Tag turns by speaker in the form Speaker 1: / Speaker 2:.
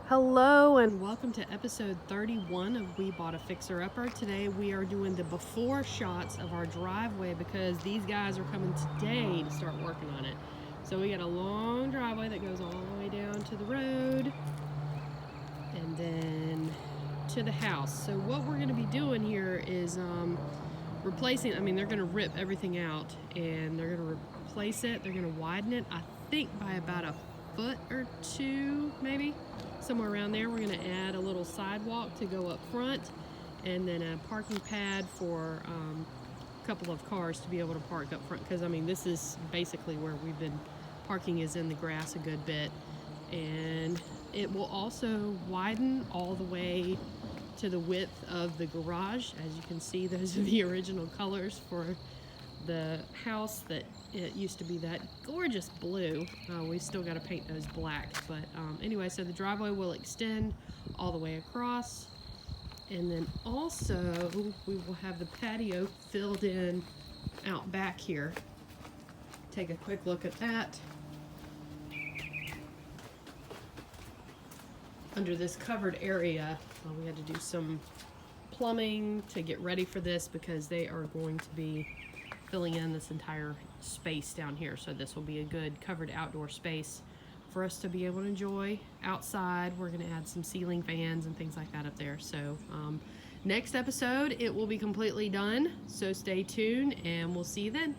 Speaker 1: Hello and welcome to episode 31 of We Bought a Fixer Upper. Today we are doing the before shots of our driveway because these guys are coming today to start working on it. So we got a long driveway that goes all the way down to the road and then to the house. So what we're going to be doing here is replacing, they're going to rip everything out and they're going to replace it. They're going to widen it, I think by about a foot or two, maybe somewhere around there. We're going to add a little sidewalk to go up front and then a parking pad for a couple of cars to be able to park up front, because this is basically where we've been parking, is in the grass a good bit. And it will also widen all the way to the width of the garage. As you can see, those are the original colors for the house. That it used to be that gorgeous blue. We still got to paint those black, but anyway, so the driveway will extend all the way across, and then also we will have the patio filled in out back here. Take a quick look at that. Under this covered area, we had to do some plumbing to get ready for this because they are going to be filling in this entire space down here. So this will be a good covered outdoor space for us to be able to enjoy outside. We're going to add some ceiling fans and things like that up there. So next episode, it will be completely done. So stay tuned and we'll see you then.